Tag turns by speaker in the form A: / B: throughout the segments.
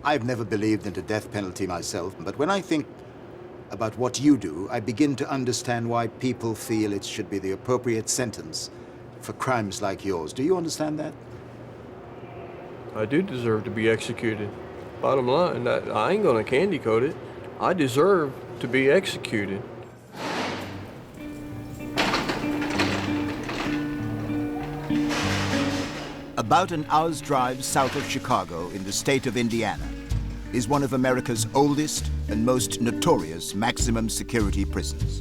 A: I've never believed in the death penalty myself, but when I think about what you do, I begin to understand why people feel it should be the appropriate sentence for crimes like yours. Do you understand that?
B: I do deserve to be executed. Bottom line, I ain't gonna candy coat it. I deserve to be executed.
A: About an hour's drive south of Chicago in the state of Indiana is one of America's oldest and most notorious maximum security prisons.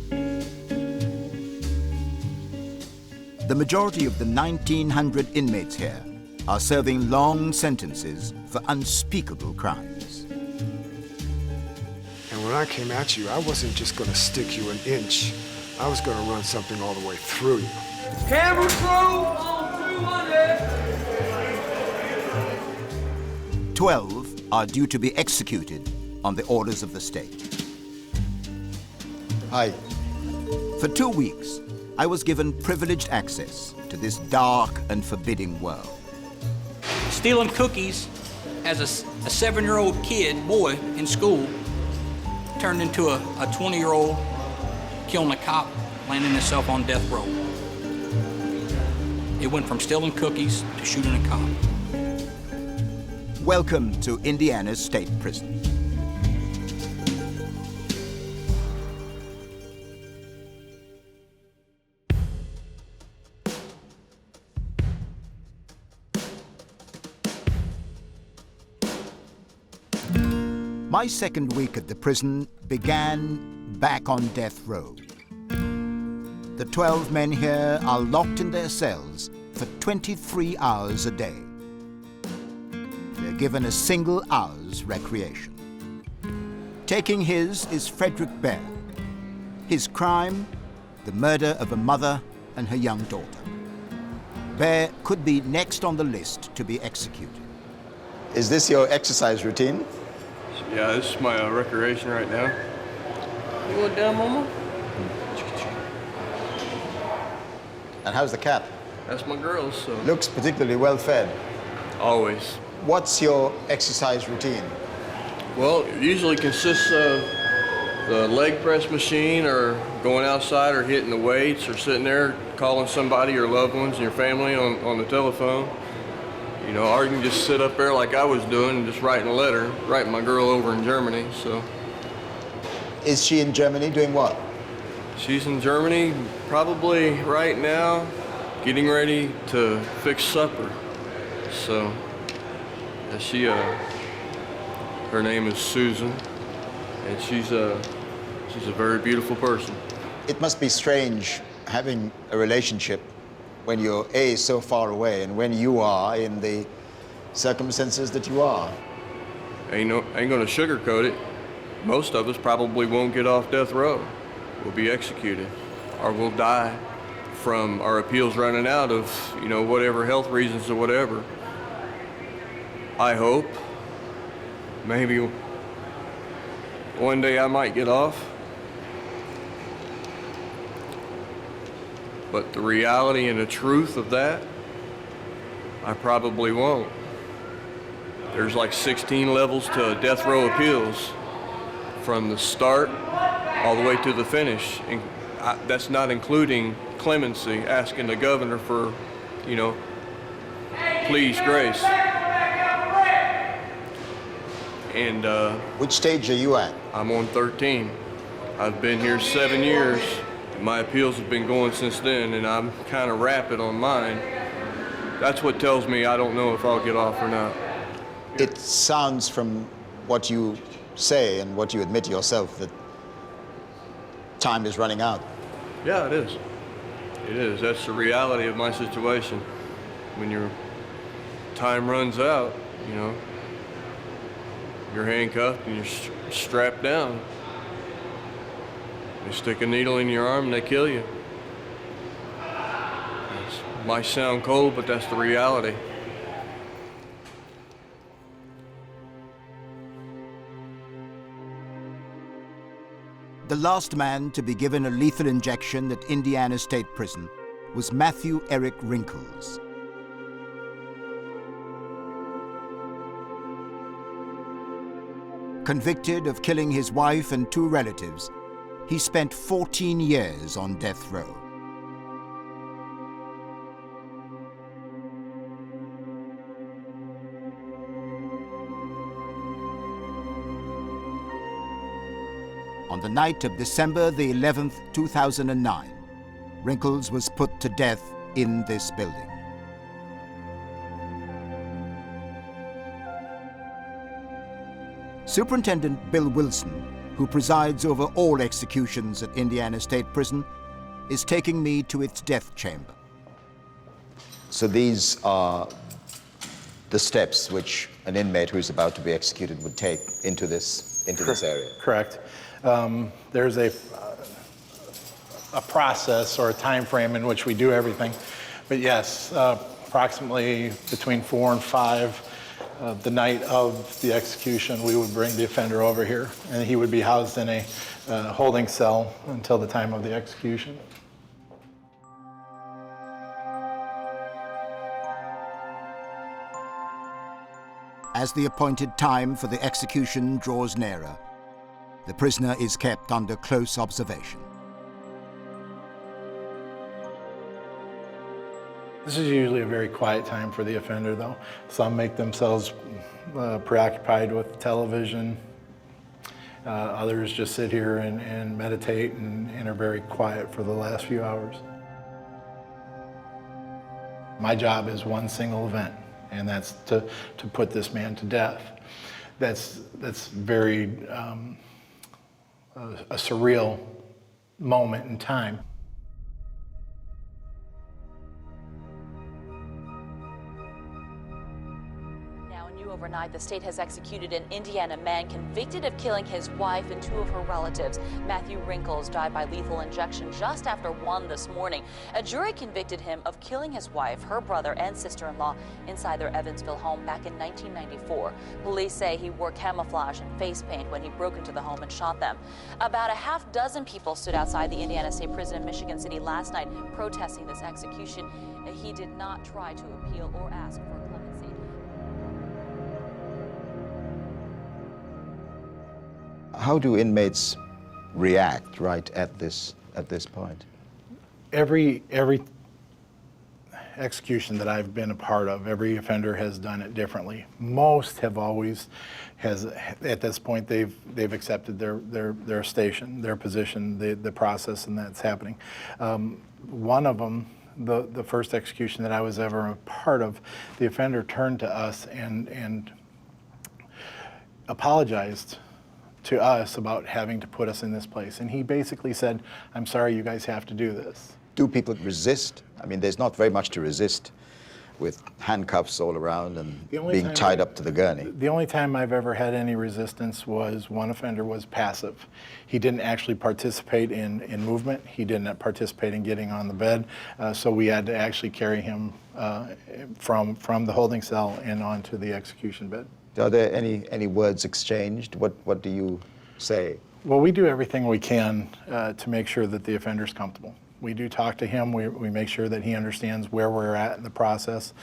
A: The majority of the 1,900 inmates here are serving long sentences for unspeakable crimes.
C: And when I came at you, I wasn't just going to stick you an inch. I was going to run something all the way through you.
D: Camera crew on 200.
A: 12 are due to be executed on the orders of the state. Hi. For 2 weeks, I was given privileged access to this dark and forbidding world.
E: Stealing cookies as a 7-year-old boy in school, turned into a 20-year-old killing a cop, landing himself on death row. It went from stealing cookies to shooting a cop.
A: Welcome to Indiana's state prison. My second week at the prison began back on death row. The 12 men here are locked in their cells for 23 hours a day. They're given a single hour's recreation. Taking his is Frederick Baer. His crime, the murder of a mother and her young daughter. Baer could be next on the list to be executed. Is this your exercise routine?
B: Yeah, this is my recreation right now. You going down, Mama?
A: And how's the cat?
B: That's my girl, so.
A: Looks particularly well fed.
B: Always.
A: What's your exercise routine?
B: Well, it usually consists of the leg press machine or going outside or hitting the weights or sitting there calling somebody, your loved ones and your family on the telephone. You know, or you can just sit up there like I was doing and just writing a letter, writing my girl over in Germany, so.
A: Is she in Germany doing what?
B: She's in Germany probably right now getting ready to fix supper. So, her name is Susan, and she's a very beautiful person.
A: It must be strange having a relationship when you're A, so far away, and when you are in the circumstances that you are.
B: Ain't gonna sugarcoat it. Most of us probably won't get off death row. We'll be executed, or we'll die from our appeals running out of, whatever health reasons or whatever. I hope maybe one day I might get off. But the reality and the truth of that, I probably won't. There's like 16 levels to death row appeals, from the start all the way to the finish. And that's not including clemency, asking the governor for, please, grace. And
A: which stage are you at?
B: I'm on 13. I've been here 7 years. My appeals have been going since then, and I'm kind of rapid on mine. That's what tells me I don't know if I'll get off or not.
A: It sounds from what you say and what you admit yourself that time is running out.
B: Yeah, it is. It is. That's the reality of my situation. When your time runs out, you're handcuffed and you're strapped down. They stick a needle in your arm and they kill you. It might sound cold, but that's the reality.
A: The last man to be given a lethal injection at Indiana State Prison was Matthew Eric Wrinkles. Convicted of killing his wife and 2 relatives, he spent 14 years on death row. On the night of December the 11th, 2009, Wrinkles was put to death in this building. Superintendent Bill Wilson, who presides over all executions at Indiana State Prison, is taking me to its death chamber.
F: So these are the steps which an inmate who's about to be executed would take into this area.
G: Correct. There's a process or a time frame in which we do everything. But yes, approximately between 4 and 5, the night of the execution, we would bring the offender over here, and he would be housed in a holding cell until the time of the execution.
A: As the appointed time for the execution draws nearer, the prisoner is kept under close observation.
G: This is usually a very quiet time for the offender, though. Some make themselves preoccupied with television. Others just sit here and meditate and are very quiet for the last few hours. My job is one single event, and that's to put this man to death. That's very a surreal moment in time.
H: Overnight, the state has executed an Indiana man convicted of killing his wife and 2 of her relatives. Matthew Wrinkles died by lethal injection just after 1 this morning. A jury convicted him of killing his wife, her brother, and sister-in-law inside their Evansville home back in 1994. Police say he wore camouflage and face paint when he broke into the home and shot them. About a half dozen people stood outside the Indiana State Prison in Michigan City last night protesting this execution. He did not try to appeal or ask for clemency.
F: How do inmates react right at this point?
G: Every execution that I've been a part of, every offender has done it differently. Most have always at this point they've accepted their station, their position, the process, and that's happening. One of them, the first execution that I was ever a part of, the offender turned to us and apologized to us about having to put us in this place. And he basically said, "I'm sorry, you guys have to do this."
F: Do people resist? I mean, there's not very much to resist with handcuffs all around and being tied up to the gurney.
G: The only time I've ever had any resistance was one offender was passive. He didn't actually participate in movement. He didn't participate in getting on the bed. So we had to actually carry him from the holding cell and onto the execution bed.
F: Are there any words exchanged? What do you say?
G: Well, we do everything we can to make sure that the offender's comfortable. We do talk to him. We make sure that he understands where we're at in the process.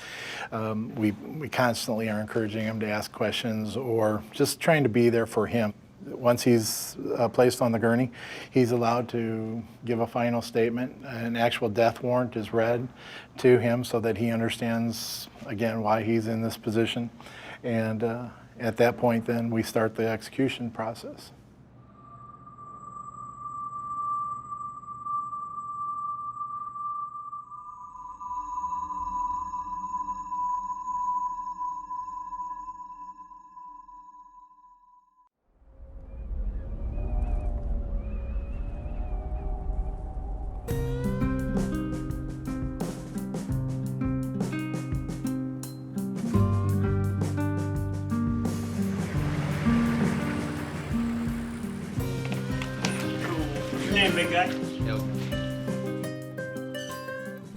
G: We constantly are encouraging him to ask questions or just trying to be there for him. Once he's placed on the gurney, he's allowed to give a final statement. An actual death warrant is read to him so that he understands, again, why he's in this position. And at that point, then, we start the execution process.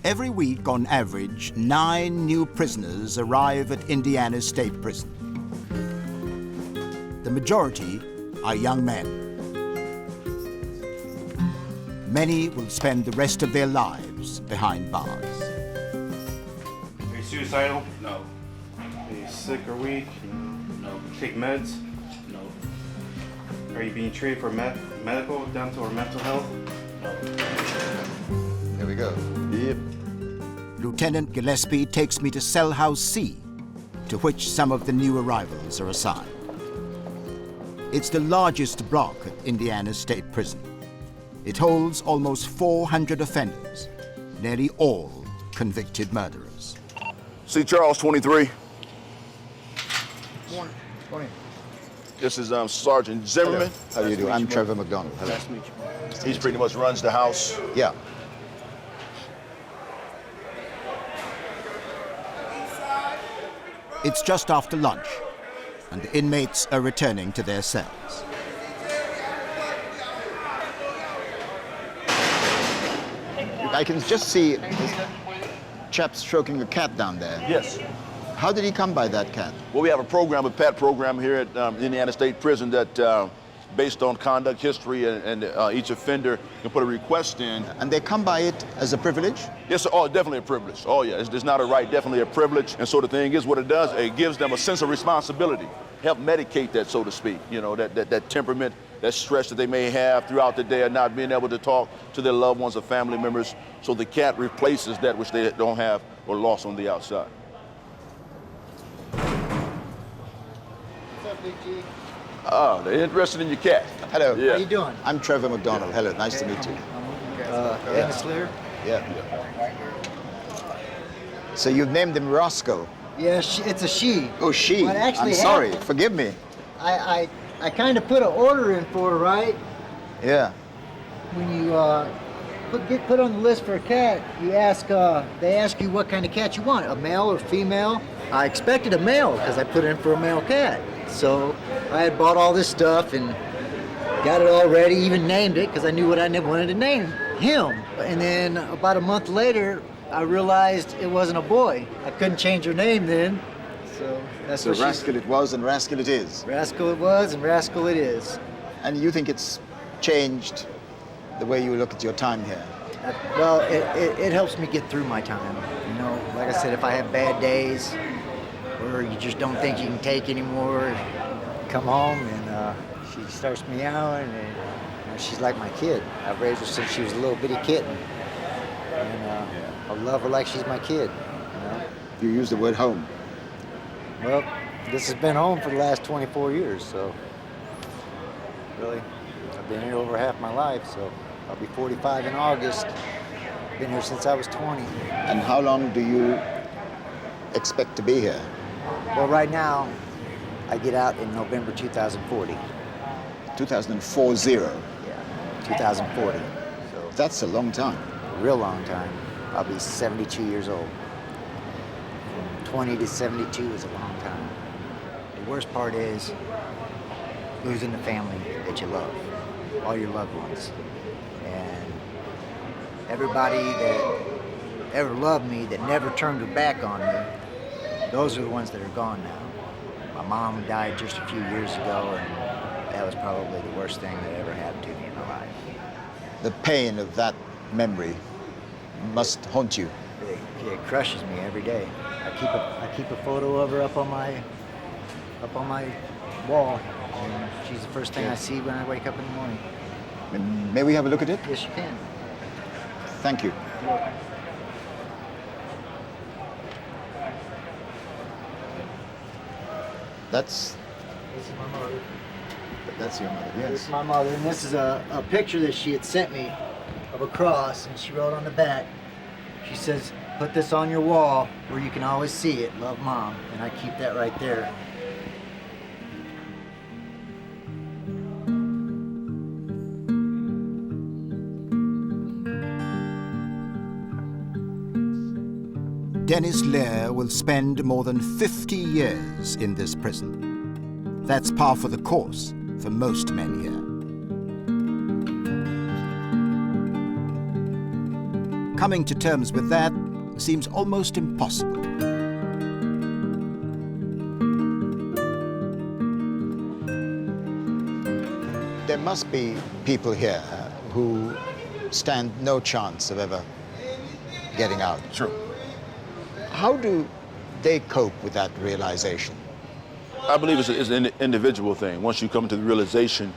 A: Every week, on average, 9 new prisoners arrive at Indiana State Prison. The majority are young men. Many will spend the rest of their lives behind bars.
I: Are you suicidal?
E: No.
I: Are you sick or weak?
E: No.
I: Take meds?
E: No.
I: Are you being treated for medical, dental, or mental health?
F: There we go. Yep.
A: Lieutenant Gillespie takes me to cell house C, to which some of the new arrivals are assigned. It's the largest block at Indiana State Prison. It holds almost 400 offenders, nearly all convicted murderers.
J: C. Charles, 23.
G: Morning. Morning.
J: This is Sergeant Zimmerman.
F: How do you do? I'm Trevor McDonald. Hello.
G: Nice to meet you.
J: He's pretty much runs the house.
F: Yeah.
A: It's just after lunch, and the inmates are returning to their cells.
F: I can just see this chap stroking a cat down there.
J: Yes.
F: How did he come by that cat?
J: Well, we have a program, a PAT program here at Indiana State Prison that, based on conduct history and each offender can put a request in.
F: And they come by it as a privilege?
J: Yes, oh, definitely a privilege. Oh, yeah, it's not a right, definitely a privilege. And so the thing is, what it does, it gives them a sense of responsibility, help medicate that, so to speak, you know, that temperament, that stress that they may have throughout the day of not being able to talk to their loved ones or family members. So the cat replaces that which they don't have or lost on the outside.
G: What's up, Big G?
J: Oh, they're interested in your cat.
F: Hello.
J: Yeah.
G: How you doing?
F: I'm Trevor McDonald. Hello, nice to meet you.
G: Anna Slater?
F: Yeah. So you've named him Roscoe.
K: Yeah, it's a she.
F: Oh, she.
K: What actually
F: I'm sorry.
K: happened-
F: Forgive me.
K: I kind of put an order in for her, right?
F: Yeah.
K: When you get put on the list for a cat, you ask they ask you what kind of cat you want, a male or female. I expected a male because I put in for a male cat. So I had bought all this stuff and got it all ready, even named it because I knew what I wanted to name him. And then about a month later, I realized it wasn't a boy. I couldn't change her name then. So that's
F: So
K: what she's...
F: Rascal it was and Rascal it is.
K: Rascal it was and Rascal it is.
F: And you think it's changed the way you look at your time here?
K: Well, it helps me get through my time. You know, like I said, if I have bad days or you just don't think you can take anymore, come home and she starts meowing and you know, she's like my kid. I've raised her since she was a little bitty kitten. And I love her like she's my kid, you know.
F: You use the word home.
K: Well, this has been home for the last 24 years, so really, I've been here over half my life, so I'll be 45 in August. Been here since I was 20.
F: And how long do you expect to be here?
K: Well, right now, I get out in November 2040.
F: 2040.
K: Yeah, 2040. So
F: That's a long time.
K: a real long time. I'll be 72 years old. From 20 to 72 is a long time. The worst part is losing the family that you love, all your loved ones. And everybody that ever loved me, that never turned her back on me, those are the ones that are gone now. My mom died just a few years ago, and that was probably the worst thing that ever happened to me in my life.
F: The pain of that memory must haunt you.
K: It crushes me every day. I keep a photo of her up on my wall, and she's the first thing I see when I wake up in the morning.
F: May we have a look at it?
K: Yes, you can.
F: Thank you.
K: You're welcome.
F: That's
K: This is my mother.
F: your mother,
K: This
F: yes.
K: is my mother, and this is a picture that she had sent me of a cross, and she wrote on the back, she says, "Put this on your wall where you can always see it. Love, Mom." And I keep that right there.
A: Dennis Lear will spend more than 50 years in this prison. That's par for the course for most men here. Coming to terms with that seems almost impossible.
F: There must be people here who stand no chance of ever getting out.
J: True.
F: How do they cope with that realization?
J: I believe it's an individual thing. Once you come to the realization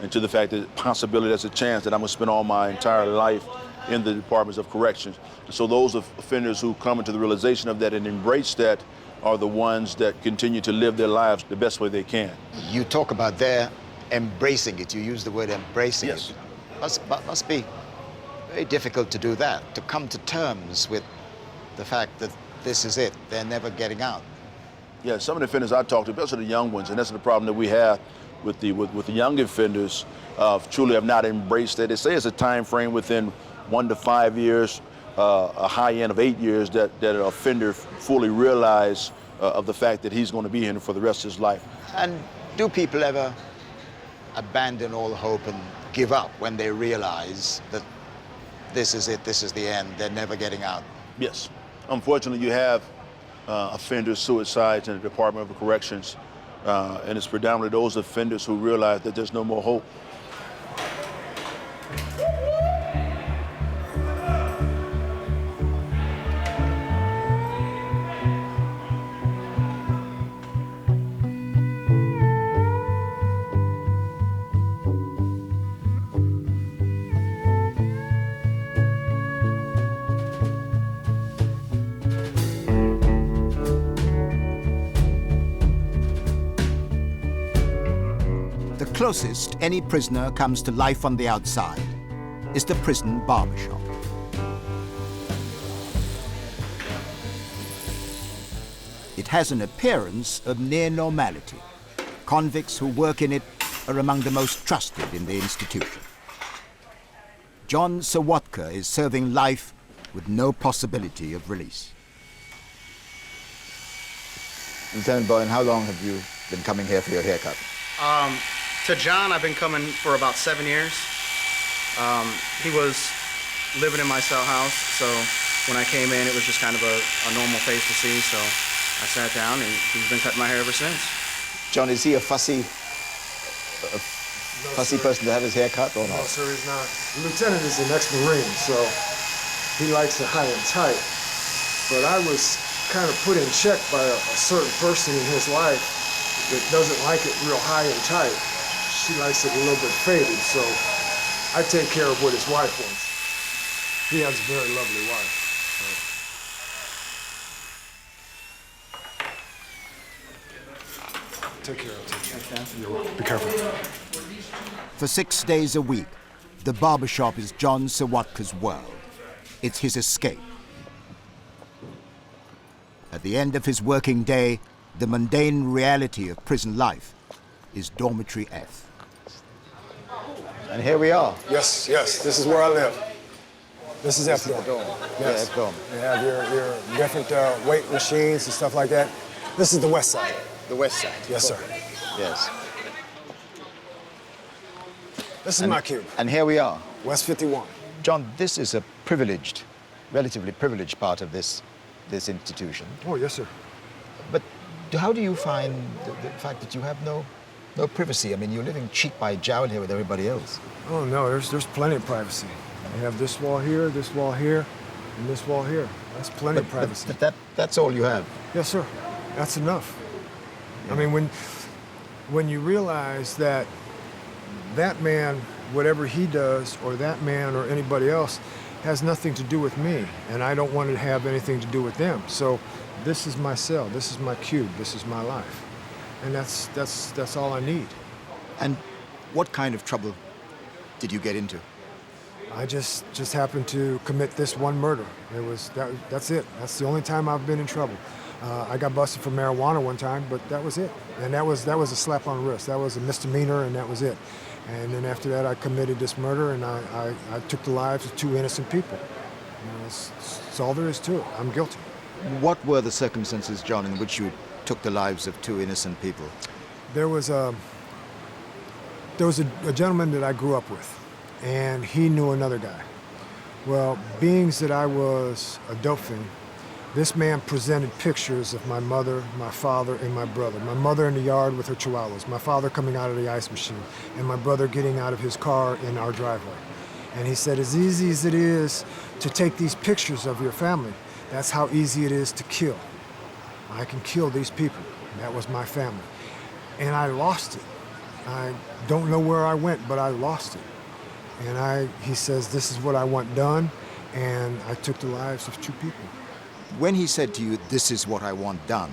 J: and to the fact that possibility there's a chance that I'm going to spend all my entire life in the departments of corrections. And so those offenders who come into the realization of that and embrace that are the ones that continue to live their lives the best way they can.
F: You talk about their embracing it. You use the word embracing
J: Yes.
F: it. Must be very difficult to do that, to come to terms with the fact that this is it. They're never getting out.
J: Yeah, some of the offenders I talk to, especially the young ones, and that's the problem that we have with the young offenders, truly have not embraced it. They say it's a time frame within 1 to 5 years, a high end of 8 years that an offender fully realize of the fact that he's going to be here for the rest of his life.
F: And do people ever abandon all hope and give up when they realize that this is it, this is the end, they're never getting out?
J: Yes. Unfortunately, you have offenders, suicides in the Department of Corrections, and it's predominantly those offenders who realize that there's no more hope.
A: The closest any prisoner comes to life on the outside is the prison barbershop. It has an appearance of near normality. Convicts who work in it are among the most trusted in the institution. John Sawatka is serving life with no possibility of release.
F: Lieutenant Boyne, how long have you been coming here for your haircut?
I: To John, I've been coming for about 7 years. He was living in my cell house, so when I came in, it was just kind of a normal face to see, so I sat down, and he's been cutting my hair ever since.
F: John, is he a fussy person to have his hair cut or not?
C: No, sir, he's not. The lieutenant is an ex-Marine, so he likes it high and tight. But I was kind of put in check by a certain person in his life that doesn't like it real high and tight. She likes it a little bit faded, so I take care of what his wife wants. He has a very lovely wife. Take care of it. You're welcome. Be careful.
A: For 6 days a week, the barbershop is John Sawatka's world. It's his escape. At the end of his working day, the mundane reality of prison life is Dormitory F.
F: And here we are.
C: Yes, this is where I live. This is F dorm.
F: Yes.
C: Yes.
F: Yeah, F dorm.
C: They have your different weight machines and stuff like that. This is the west side.
F: The west side.
C: Yes, sir.
F: Yes.
C: This is my cube.
F: And here we are.
C: West 51.
F: John, this is a privileged, relatively privileged part of this institution.
C: Oh, yes, sir.
F: But how do you find the fact that you have no privacy? I mean, you're living cheek by jowl here with everybody else.
C: Oh, no, there's plenty of privacy. You have this wall here, and this wall here. That's plenty of privacy.
F: But that's all you have?
C: Yes, sir. That's enough. Yeah. I mean, when you realize that that man, whatever he does, or that man or anybody else, has nothing to do with me, and I don't want to have anything to do with them. So this is my cell, this is my cube, this is my life. And that's all I need.
A: And what kind of trouble did you get into?
C: I just happened to commit this one murder. That's it. That's the only time I've been in trouble. I got busted for marijuana one time, but that was it. And that was a slap on the wrist. That was a misdemeanor, and that was it. And then after that, I committed this murder, and I took the lives of 2 innocent people. That's all there is to it. I'm guilty.
A: What were the circumstances, John, in which you took the lives of 2 innocent people?
C: There was a gentleman that I grew up with, and he knew another guy. Well, being that I was a dope fiend, this man presented pictures of my mother, my father, and my brother. My mother in the yard with her chihuahuas, my father coming out of the ice machine, and my brother getting out of his car in our driveway. And he said, as easy as it is to take these pictures of your family, that's how easy it is to kill. I can kill these people. And that was my family. And I lost it. I don't know where I went, but I lost it. And he says, this is what I want done, and I took the lives of 2 people.
A: When he said to you, this is what I want done,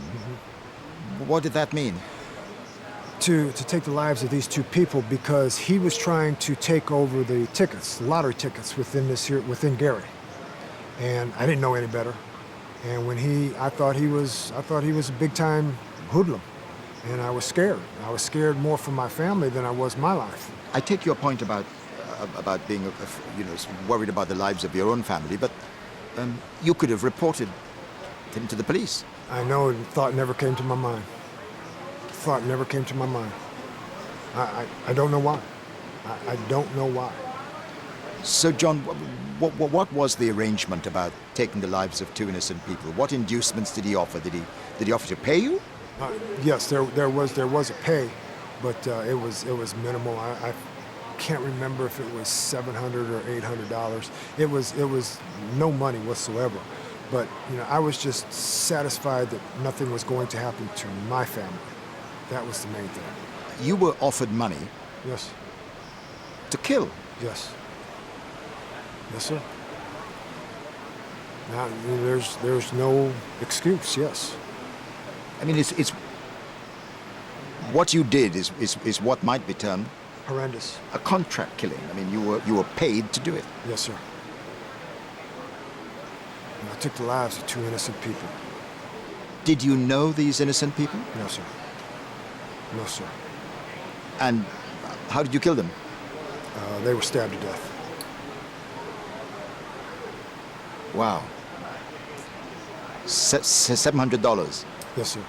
A: what did that mean?
C: To take the lives of these 2 people, because he was trying to take over the tickets, the lottery tickets within Gary. And I didn't know any better. And when I thought he was a big-time hoodlum. And I was scared. I was scared more for my family than I was my life.
A: I take your point about being, worried about the lives of your own family, but you could have reported him to the police.
C: I know, the thought never came to my mind. The thought never came to my mind. I don't know why. I don't know why.
A: So, John, what was the arrangement about taking the lives of 2 innocent people? What inducements did he offer? Did he offer to pay you?
C: Yes, there was a pay, but it was minimal. I can't remember if it was $700 or $800. It was no money whatsoever. But I was just satisfied that nothing was going to happen to my family. That was the main thing.
A: You were offered money.
C: Yes.
A: To kill.
C: Yes. Yes, sir. Now, there's no excuse. Yes.
A: I mean, it's what you did is what might be termed
C: horrendous.
A: A contract killing. I mean, you were paid to do it.
C: Yes, sir. And I took the lives of 2 innocent people.
A: Did you know these innocent people?
C: No, sir. No, sir.
A: And how did you kill them?
C: They were stabbed to death.
A: Wow. $700.
C: Yes, sir.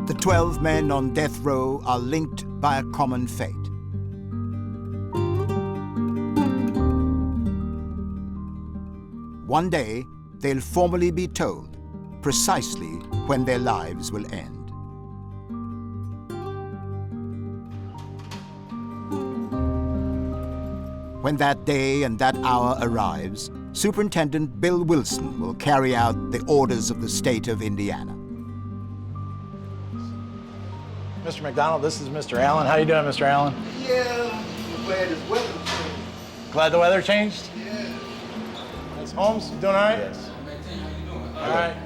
A: The 12 men on death row are linked by a common fate. One day, they'll formally be told precisely when their lives will end. When that day and that hour arrives, Superintendent Bill Wilson will carry out the orders of the state of Indiana.
G: Mr. McDonald, this is Mr. Allen. How you doing, Mr. Allen?
L: Yeah, I'm glad this weather changed.
G: Glad the weather changed?
L: Yeah.
G: Miss Holmes, you doing all right?
L: Yes.
G: All right.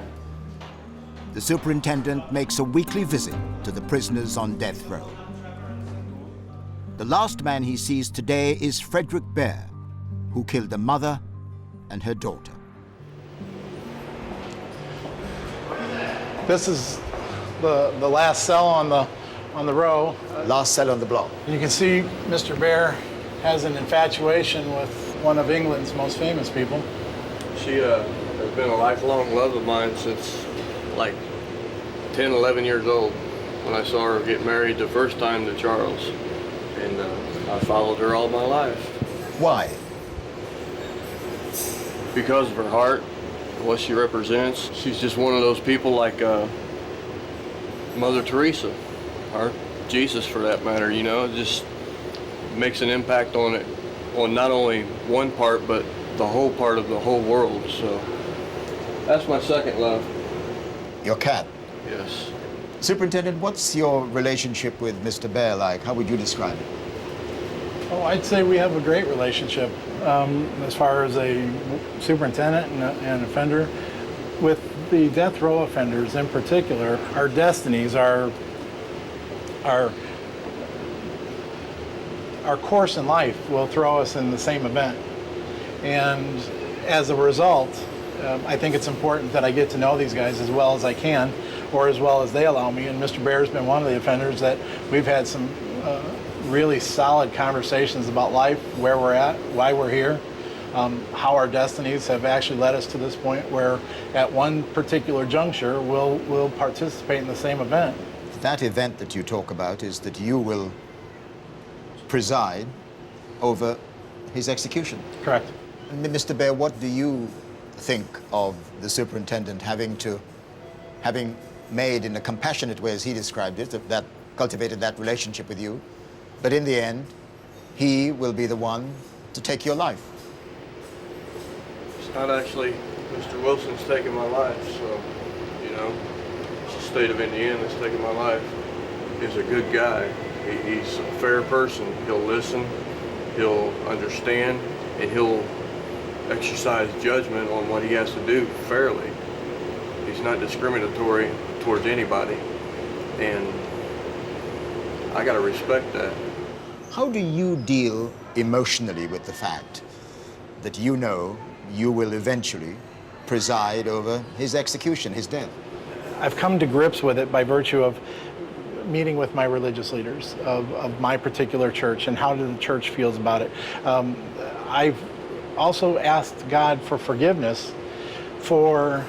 A: The superintendent makes a weekly visit to the prisoners on death row. The last man he sees today is Frederick Baer, who killed a mother and her daughter.
G: This is the last cell on the row.
F: Last cell on the block.
G: You can see Mr. Baer has an infatuation with one of England's most famous people.
B: She has been a lifelong love of mine since like 10, 11 years old when I saw her get married the first time to Charles. And I followed her all my life.
A: Why?
B: Because of her heart, what she represents. She's just one of those people like Mother Teresa, or Jesus for that matter, you know, it just makes an impact on not only one part, but the whole part of the whole world. So that's my second love.
A: Your cat?
B: Yes.
A: Superintendent, what's your relationship with Mr. Baer like? How would you describe it?
G: Oh, I'd say we have a great relationship as far as a superintendent and an offender. With the death row offenders in particular, our destinies, our course in life will throw us in the same event. And as a result, I think it's important that I get to know these guys as well as I can, or as well as they allow me. And Mr. Baer's been one of the offenders that we've had some really solid conversations about life, where we're at, why we're here, how our destinies have actually led us to this point where at one particular juncture we'll participate in the same event.
F: That event that you talk about is that you will preside over his execution.
G: Correct.
F: Mr. Baer, what do you think of the superintendent having made in a compassionate way, as he described it, that cultivated that relationship with you, but in the end, he will be the one to take your life?
B: It's not actually Mr. Wilson's taking my life, so, you know, it's the state of Indiana that's taking my life. He's a good guy. He's a fair person. He'll listen, he'll understand, and he'll exercise judgment on what he has to do fairly. He's not discriminatory towards anybody, and I gotta respect that.
F: How do you deal emotionally with the fact that you know you will eventually preside over his execution, his death?
G: I've come to grips with it by virtue of meeting with my religious leaders of my particular church and how the church feels about it. I've also asked God for forgiveness for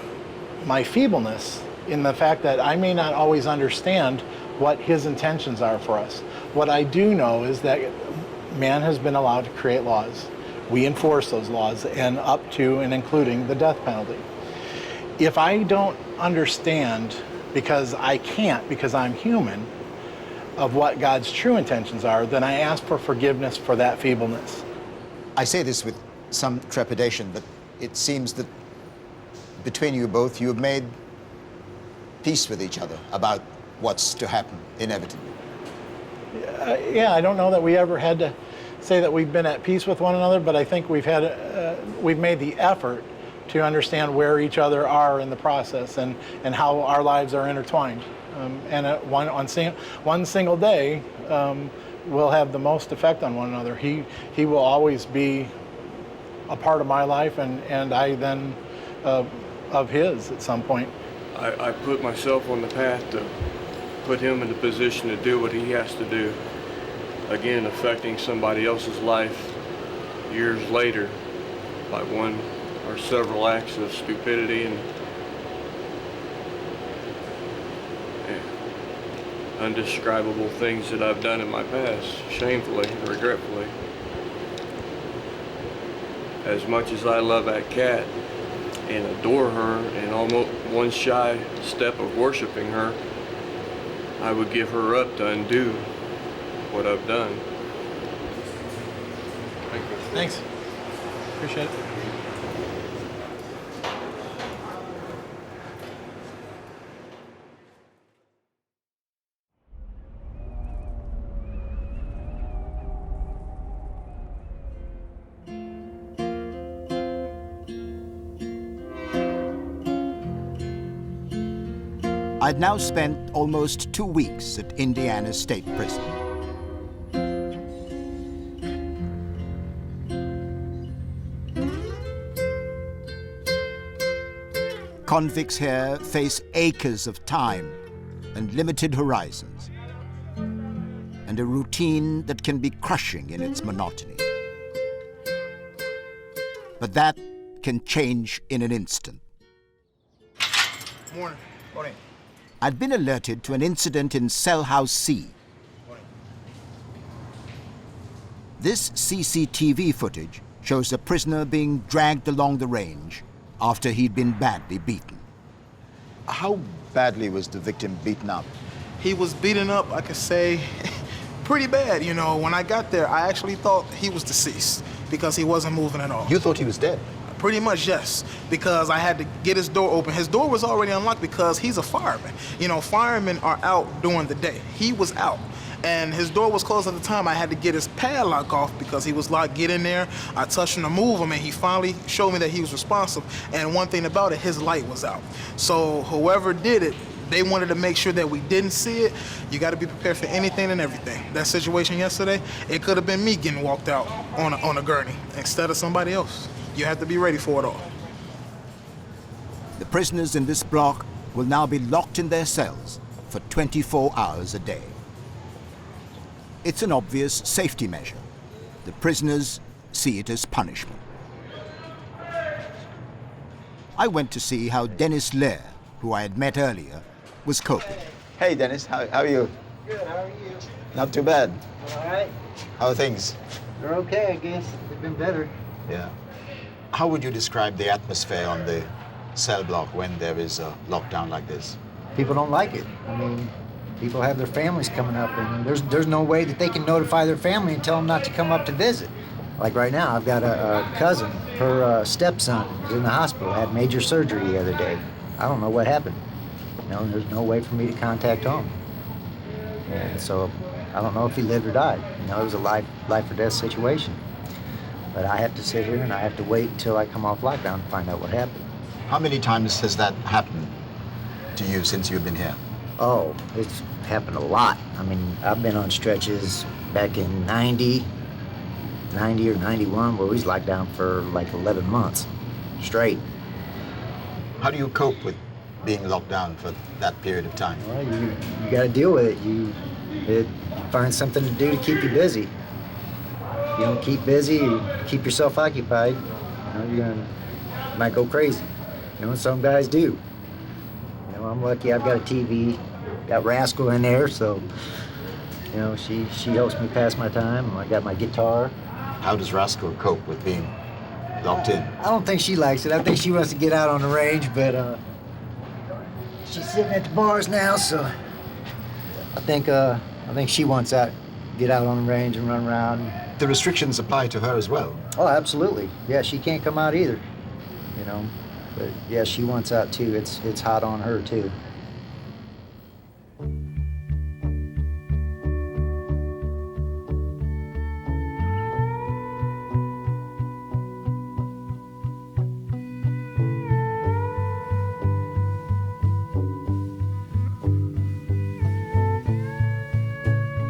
G: my feebleness in the fact that I may not always understand what his intentions are for us. What I do know is that man has been allowed to create laws. We enforce those laws, and up to and including the death penalty. If I don't understand, because I can't, because I'm human, of what God's true intentions are, then I ask for forgiveness for that feebleness.
F: I say this with some trepidation, but it seems that between you both, you have made peace with each other about what's to happen inevitably.
G: Yeah, I don't know that we ever had to say that we've been at peace with one another, but I think we've made the effort to understand where each other are in the process and how our lives are intertwined. And one single day will have the most effect on one another. He will always be a part of my life, and I then of his at some point.
B: I put myself on the path to put him in the position to do what he has to do. Again, affecting somebody else's life years later by one or several acts of stupidity and undescribable things that I've done in my past, shamefully, regretfully. As much as I love that cat and adore her and almost one shy step of worshiping her, I would give her up to undo what I've done. Thank you.
G: Thanks. Appreciate it.
A: I'd now spent almost 2 weeks at Indiana State Prison. Convicts here face acres of time and limited horizons, and a routine that can be crushing in its monotony. But that can change in an instant.
I: Morning. Morning.
A: I'd been alerted to an incident in Cell House C. This CCTV footage shows a prisoner being dragged along the range after he'd been badly beaten.
F: How badly was the victim beaten up?
M: He was beaten up, I could say, pretty bad. You know, when I got there, I actually thought he was deceased because he wasn't moving at all.
F: You thought he was dead?
M: Pretty much, yes, because I had to get his door open. His door was already unlocked because he's a fireman. You know, firemen are out during the day. He was out, and his door was closed at the time. I had to get his padlock off because he was locked. Get in there. I touched him to move him, and he finally showed me that he was responsive. And one thing about it, his light was out. So whoever did it, they wanted to make sure that we didn't see it. You got to be prepared for anything and everything. That situation yesterday, it could have been me getting walked out on a gurney instead of somebody else. You have to be ready for it all.
A: The prisoners in this block will now be locked in their cells for 24 hours a day. It's an obvious safety measure. The prisoners see it as punishment. I went to see how Dennis Lair, who I had met earlier, was coping.
F: Hey, Dennis, how are you?
K: Good, how are you?
F: Not too bad.
K: All right.
F: How are things?
K: They're okay, I guess. They've been better.
F: Yeah. How would you describe the atmosphere on the cell block when there is a lockdown like this?
K: People don't like it. I mean, people have their families coming up, and there's no way that they can notify their family and tell them not to come up to visit. Like right now, I've got a cousin. Her stepson was in the hospital, had major surgery the other day. I don't know what happened. You know, there's no way for me to contact home. And so I don't know if he lived or died. You know, it was a life or death situation. But I have to sit here and I have to wait until I come off lockdown to find out what happened.
F: How many times has that happened to you since you've been here?
K: Oh, it's happened a lot. I mean, I've been on stretches back in 90 or 91 where we was locked down for like 11 months straight.
F: How do you cope with being locked down for that period of time?
K: Well, you got to deal with it. You find something to do to keep you busy. If you don't keep busy, you keep yourself occupied, you know, you might go crazy. You know, some guys do. You know, I'm lucky I've got a TV, got Rascal in there, so, you know, she helps me pass my time. I got my guitar.
F: How does Rascal cope with being locked in?
K: I don't think she likes it. I think she wants to get out on the range, but she's sitting at the bars now, so I think she wants out, get out on the range and run around.
F: The restrictions apply to her as well?
K: Oh, absolutely. Yeah, she can't come out either, you know. But yeah, she wants out too. It's hot on her too.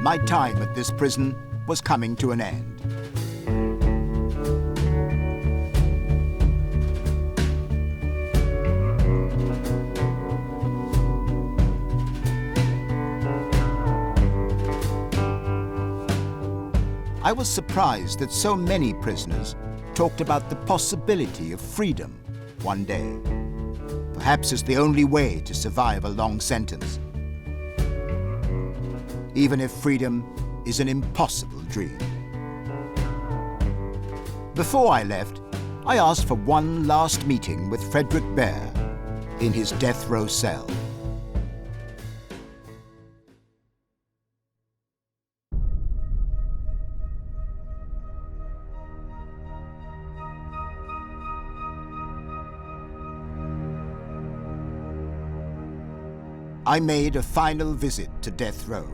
A: My time at this prison was coming to an end. I was surprised that so many prisoners talked about the possibility of freedom one day, perhaps as the only way to survive a long sentence, even if freedom is an impossible dream. Before I left, I asked for one last meeting with Frederick Baer in his death row cell. I made a final visit to death row.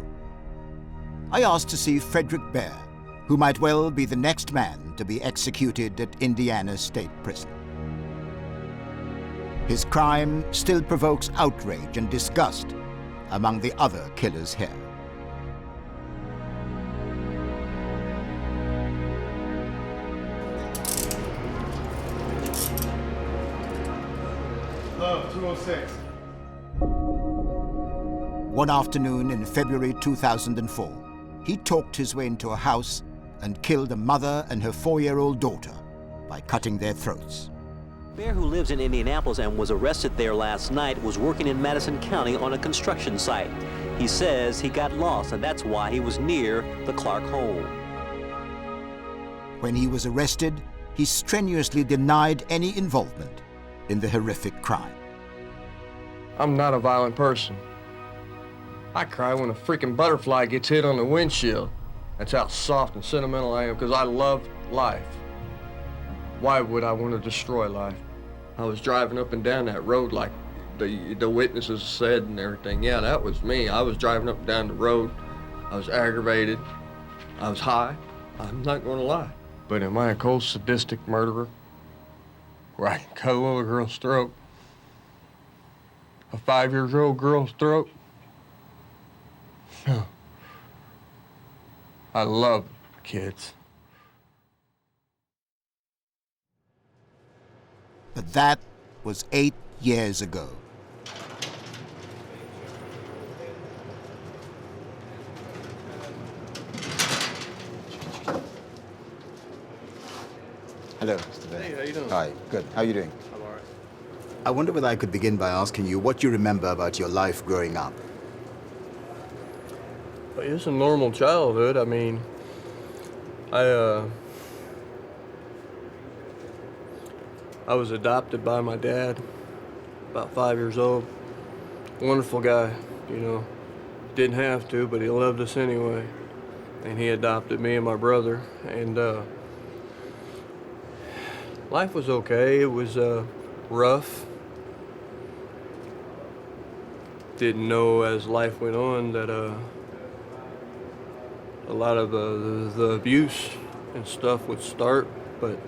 A: I asked to see Frederick Baer, who might well be the next man to be executed at Indiana State Prison. His crime still provokes outrage and disgust among the other killers here.
C: Love, 206.
A: One afternoon in February 2004, he talked his way into a house and killed a mother and her 4-year-old daughter by cutting their throats.
N: Baer, who lives in Indianapolis and was arrested there last night, was working in Madison County on a construction site. He says he got lost, and that's why he was near the Clark home.
A: When he was arrested, he strenuously denied any involvement in the horrific crime.
B: I'm not a violent person. I cry when a freaking butterfly gets hit on the windshield. That's how soft and sentimental I am, because I love life. Why would I want to destroy life? I was driving up and down that road like the witnesses said and everything. Yeah, that was me. I was driving up and down the road. I was aggravated. I was high. I'm not going to lie. But am I a cold, sadistic murderer where I can cut a little girl's throat? A 5-year-old girl's throat? No. I love kids.
A: But that was 8 years ago.
F: Hello, Mr. Baer.
B: Hey, how you doing?
F: Hi, good. How are you doing?
B: I'm all right.
F: I wonder whether I could begin by asking you what you remember about your life growing up.
B: It's a normal childhood. I mean, I was adopted by my dad, about 5 years old. Wonderful guy, you know. Didn't have to, but he loved us anyway. And he adopted me and my brother. And life was okay. It was rough. Didn't know as life went on that a lot of the abuse and stuff would start, but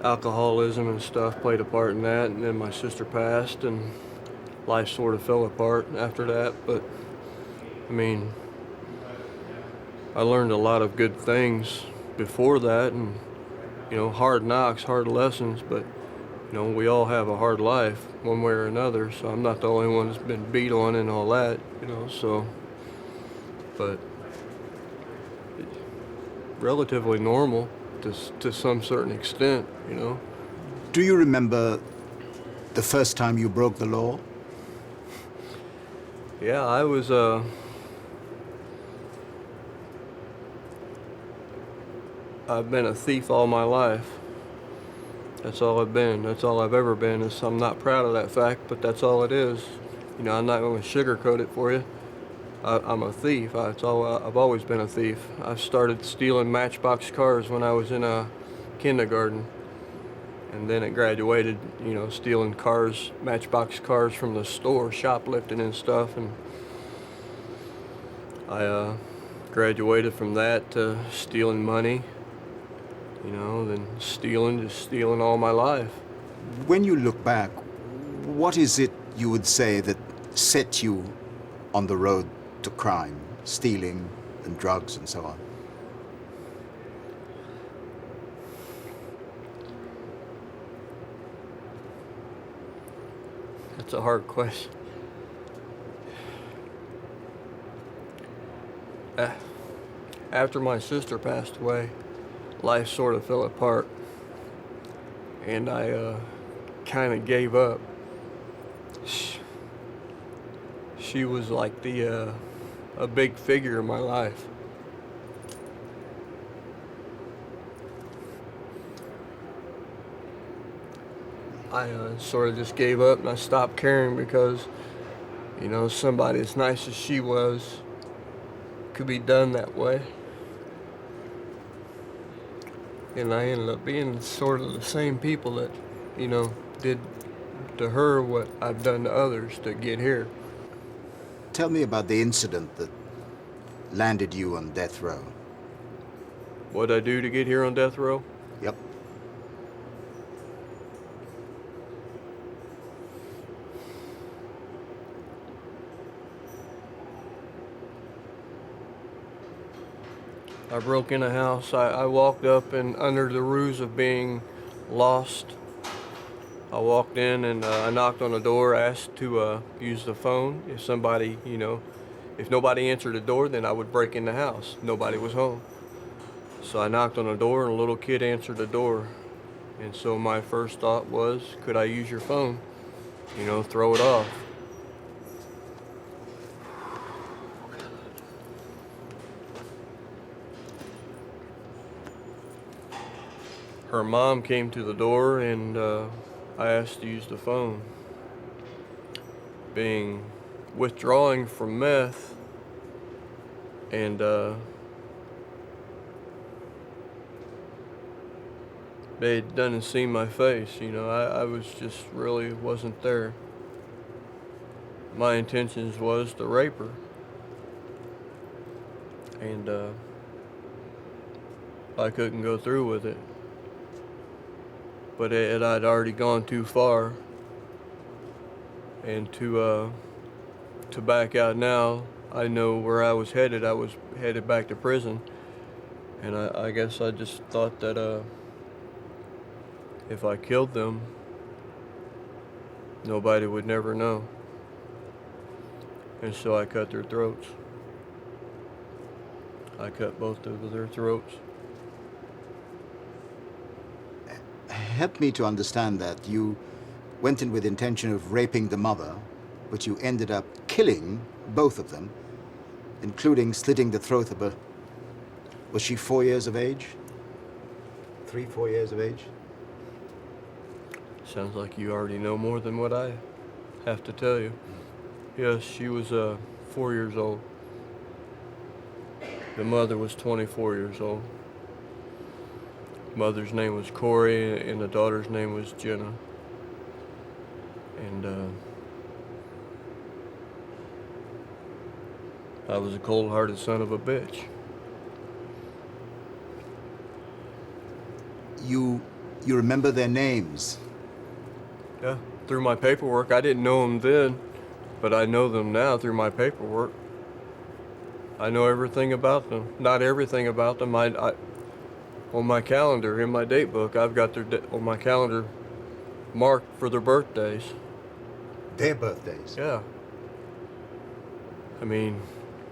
B: alcoholism and stuff played a part in that, and then my sister passed and life sort of fell apart after that. But I mean, I learned a lot of good things before that, and you know, hard knocks, hard lessons, but you know, we all have a hard life one way or another, so I'm not the only one that's been beat on and all that, you know, so, but relatively normal to some certain extent, you know.
A: Do you remember the first time you broke the law?
B: Yeah, I was, I've been a thief all my life. That's all I've been. That's all I've ever been. I'm not proud of that fact, but that's all it is. You know, I'm not going to sugarcoat it for you. I'm a thief. I've always been a thief. I started stealing Matchbox cars when I was in kindergarten, and then it graduated, you know, stealing cars, Matchbox cars from the store, shoplifting and stuff, and I graduated from that to stealing money, you know, then just stealing all my life.
A: When you look back, what is it you would say that set you on the road to crime, stealing and drugs and so on?
B: That's a hard question. After my sister passed away, life sort of fell apart, and I kind of gave up. She was like a big figure in my life. I sort of just gave up and I stopped caring because, you know, somebody as nice as she was could be done that way. And I ended up being sort of the same people that, you know, did to her what I've done to others to get here.
A: Tell me about the incident that landed you on death row.
B: What'd I do to get here on death row?
A: Yep.
B: I broke in a house. I walked up and under the ruse of being lost, I walked in and I knocked on the door, asked to use the phone. If somebody, you know, if nobody answered the door, then I would break in the house. Nobody was home. So I knocked on the door and a little kid answered the door. And so my first thought was, could I use your phone? You know, throw it off. Her mom came to the door and I asked to use the phone. Being withdrawing from meth and they didn't see my face, you know, I was just really wasn't there. My intentions was to rape her. And I couldn't go through with it. But I'd already gone too far, and to back out now, I know where I was headed. I was headed back to prison, and I guess I just thought that if I killed them, nobody would never know, and so I cut their throats. I cut both of their throats.
A: Help me to understand that. You went in with intention of raping the mother, but you ended up killing both of them.
F: including slitting the throat of a... Was she 4 years of age? 3, 4 years of age?
B: Sounds like you already know more than what I have to tell you. Yes, she was 4 years old. The mother was 24 years old. Mother's name was Corey, and the daughter's name was Jenna. And I was a cold-hearted son of a bitch.
F: You remember their names?
B: Yeah, through my paperwork. I didn't know them then, but I know them now through my paperwork. I know everything about them. Not everything about them. I on my calendar, in my date book, I've got their on my calendar marked for their birthdays.
F: Their birthdays?
B: Yeah. I mean,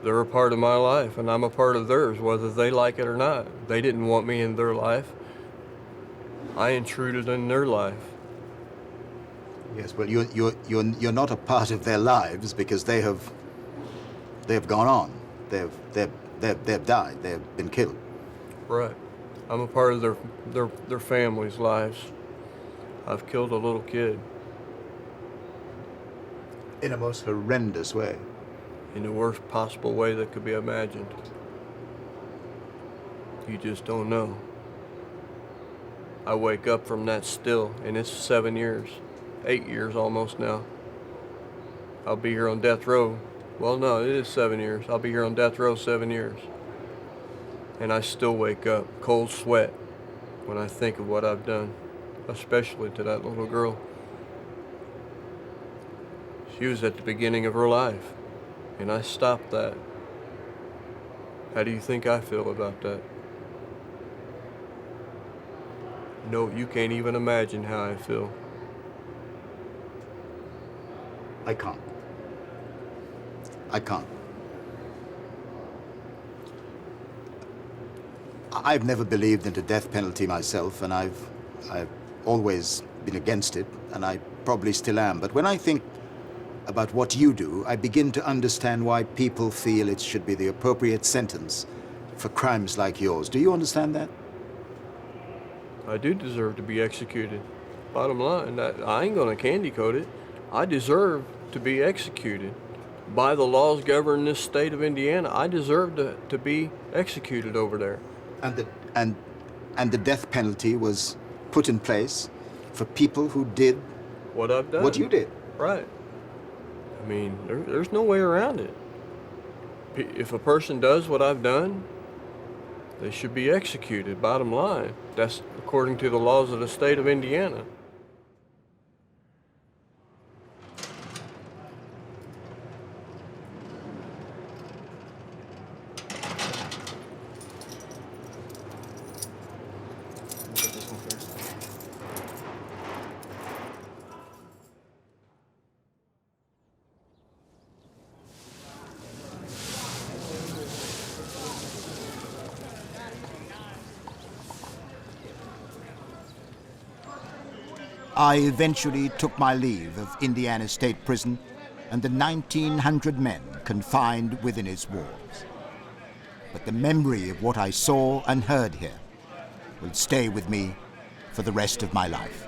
B: they're a part of my life, and I'm a part of theirs, whether they like it or not. They didn't want me in their life. I intruded in their life.
F: Yes, well, you're not a part of their lives because they have gone on. They've died. They've been killed.
B: Right. I'm a part of their families' lives. I've killed a little kid.
F: In a most horrendous way.
B: In the worst possible way that could be imagined. You just don't know. I wake up from that still, and it's 7 years, 8 years almost now. I'll be here on death row. Well, no, it is 7 years. I'll be here on death row 7 years. And I still wake up, cold sweat, when I think of what I've done, especially to that little girl. She was at the beginning of her life, and I stopped that. How do you think I feel about that? No, you can't even imagine how I feel.
F: I can't. I can't. I've never believed in the death penalty myself, and I've always been against it, and I probably still am. But when I think about what you do, I begin to understand why people feel it should be the appropriate sentence for crimes like yours. Do you understand that?
B: I do deserve to be executed. Bottom line, I ain't gonna candy coat it. I deserve to be executed. By the laws governing this state of Indiana, I deserve to be executed over there.
F: And the death penalty was put in place for people who did
B: what I've done.
F: What you did.
B: Right. I mean, there's no way around it. If a person does what I've done, they should be executed, bottom line. That's according to the laws of the state of Indiana.
A: I eventually took my leave of Indiana State Prison and the 1,900 men confined within its walls. But the memory of what I saw and heard here will stay with me for the rest of my life.